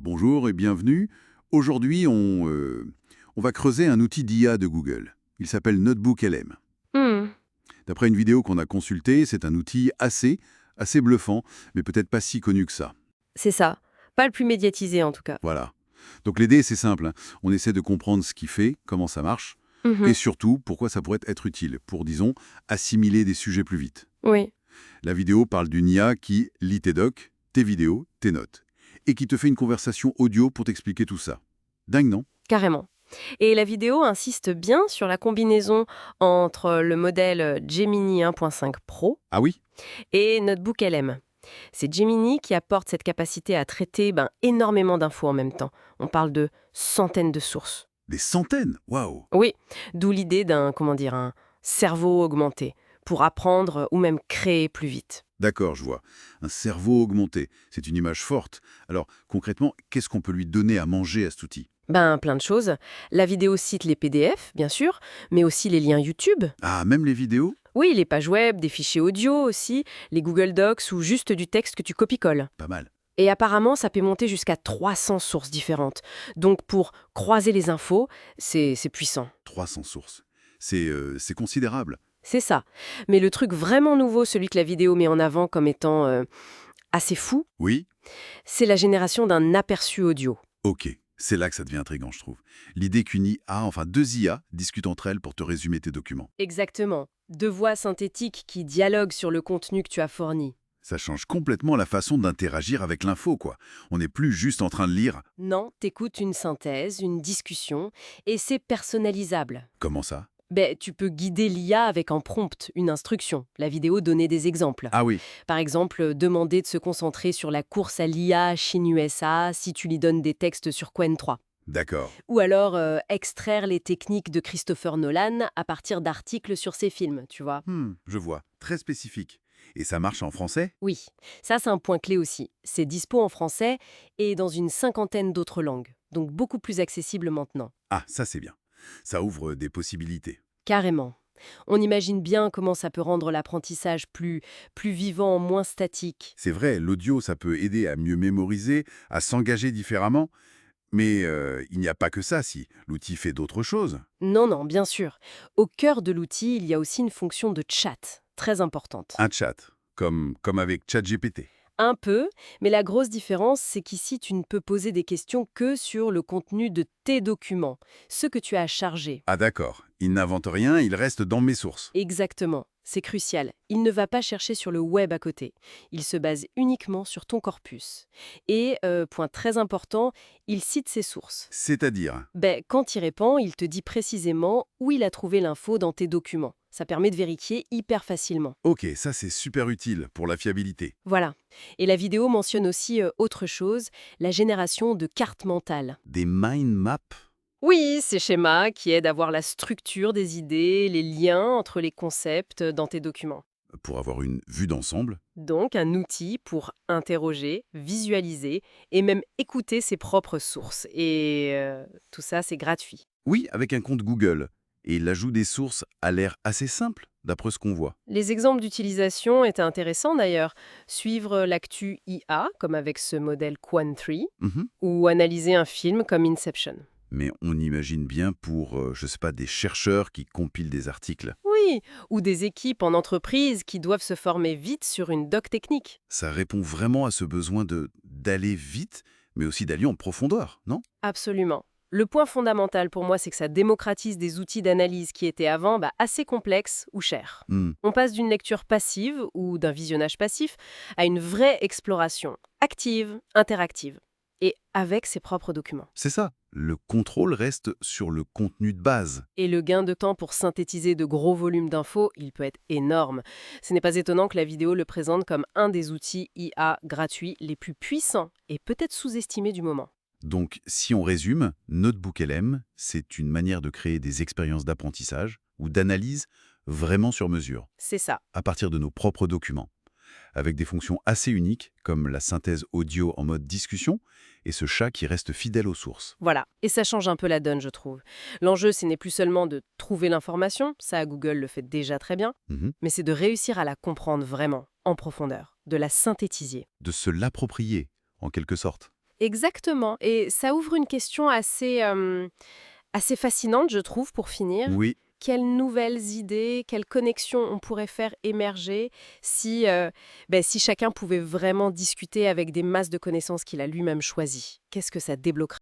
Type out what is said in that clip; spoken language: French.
Bonjour et bienvenue. Aujourd'hui, on va creuser un outil d'IA de Google. Il s'appelle Notebook LM. Hmm, D'après une vidéo qu'on a consultée, c'est un outil assez bluffant, mais peut-être pas si connu que ça. c'est ça. Pas le plus médiatisé en tout cas. Voilà. Donc l'idée, c'est simple, hein. On essaie de comprendre ce qu'il fait, comment ça marche, et Mhm. surtout, pourquoi ça pourrait être utile pour, disons, assimiler des sujets plus vite. Oui, La vidéo parle d'une IA qui lit tes docs, tes vidéos, tes notes, et qui te fait une conversation audio pour t'expliquer tout ça. Dingue, non? carrément. Et la vidéo insiste bien sur la combinaison entre le modèle Gemini 1.5 Pro Ah oui? et Notebook LM. C'est Gemini qui apporte cette capacité à traiter énormément d'infos en même temps. On parle de centaines de sources. Des centaines? Waouh! Oui, d'où l'idée un cerveau augmenté pour apprendre ou même créer plus vite. D'accord, je vois. Un cerveau augmenté, c'est une image forte. Alors, concrètement, qu'est-ce qu'on peut lui donner à manger à cet outil? Plein de choses. La vidéo cite les PDF, bien sûr, mais aussi les liens YouTube. Ah, même les vidéos? Oui, les pages web, des fichiers audio aussi, les Google Docs ou juste du texte que tu copies-colles. Pas mal. Et apparemment, ça peut monter jusqu'à 300 sources différentes. Donc pour croiser les infos, c'est puissant. 300 sources. C'est considérable. C'est ça. Mais le truc vraiment nouveau, celui que la vidéo met en avant comme étant assez fou, Oui? c'est la génération d'un aperçu audio. Ok. C'est là que ça devient intriguant, je trouve. L'idée qu'une IA, enfin deux IA, discutent entre elles pour te résumer tes documents. Exactement. Deux voix synthétiques qui dialoguent sur le contenu que tu as fourni. Ça change complètement la façon d'interagir avec l'info, quoi. On n'est plus juste en train de lire. Non, t'écoutes une synthèse, une discussion, et c'est personnalisable. Comment ça? Tu peux guider l'IA avec un prompt, une instruction. La vidéo donnait des exemples. Ah oui, Par exemple, demander de se concentrer sur la course à l'IA Chine-USA si tu lui donnes des textes sur Qwen 3. d'accord. Ou alors extraire les techniques de Christopher Nolan à partir d'articles sur ses films, tu vois. Je vois. Très spécifique. Et ça marche en français? Oui, ça c'est un point clé aussi. C'est dispo en français et dans une cinquantaine d'autres langues. Donc beaucoup plus accessible maintenant. Ah, ça c'est bien. Ça ouvre des possibilités. Carrément. On imagine bien comment ça peut rendre l'apprentissage plus vivant, moins statique. C'est vrai, l'audio, ça peut aider à mieux mémoriser, à s'engager différemment, mais il n'y a pas que ça, si. L'outil fait d'autres choses. Non, non, bien sûr. Au cœur de l'outil, il y a aussi une fonction de chat, très importante. Un chat, comme avec ChatGPT. Un peu, mais la grosse différence, c'est qu'ici, tu ne peux poser des questions que sur le contenu de tes documents, ce que tu as chargé. Ah d'accord, il n'invente rien, il reste dans mes sources. Exactement, c'est crucial. Il ne va pas chercher sur le web à côté. Il se base uniquement sur ton corpus. Et, point très important, il cite ses sources. C'est-à-dire? Quand il répond, il te dit précisément où il a trouvé l'info dans tes documents. Ça permet de vérifier hyper facilement. Ok, ça c'est super utile pour la fiabilité. Voilà. Et la vidéo mentionne aussi autre chose, la génération de cartes mentales. Des mind maps? Oui, ces schémas qui aident à voir la structure des idées, les liens entre les concepts dans tes documents. Pour avoir une vue d'ensemble? Donc un outil pour interroger, visualiser et même écouter ses propres sources. Et tout ça, c'est gratuit. Oui, avec un compte Google. Et l'ajout des sources a l'air assez simple, d'après ce qu'on voit. Les exemples d'utilisation étaient intéressants d'ailleurs. Suivre l'actu IA, comme avec ce modèle Quan 3, Mhm. ou analyser un film comme Inception. Mais on imagine bien pour, je sais pas, des chercheurs qui compilent des articles. Oui, ou des équipes en entreprise qui doivent se former vite sur une doc technique. Ça répond vraiment à ce besoin d'aller vite, mais aussi d'aller en profondeur, non? Absolument. Le point fondamental pour moi, c'est que ça démocratise des outils d'analyse qui étaient avant assez complexes ou chers. Hmm, On passe d'une lecture passive ou d'un visionnage passif à une vraie exploration active, interactive, et avec ses propres documents. c'est ça. Le contrôle reste sur le contenu de base. Et le gain de temps pour synthétiser de gros volumes d'infos, il peut être énorme. Ce n'est pas étonnant que la vidéo le présente comme un des outils IA gratuits les plus puissants et peut-être sous-estimés du moment. Donc, si on résume, Notebook LM, c'est une manière de créer des expériences d'apprentissage ou d'analyse vraiment sur mesure, C'est ça. à partir de nos propres documents, avec des fonctions assez uniques comme la synthèse audio en mode discussion et ce chat qui reste fidèle aux sources. Voilà. Et ça change un peu la donne, je trouve. L'enjeu, ce n'est plus seulement de trouver l'information, ça Google le fait déjà très bien, Mhm. mais c'est de réussir à la comprendre vraiment, en profondeur, de la synthétiser. De se l'approprier, en quelque sorte. Exactement. Et ça ouvre une question assez fascinante, je trouve, pour finir. Oui, Quelles nouvelles idées, quelles connexions on pourrait faire émerger si chacun pouvait vraiment discuter avec des masses de connaissances qu'il a lui-même choisies? Qu'est-ce que ça débloquerait?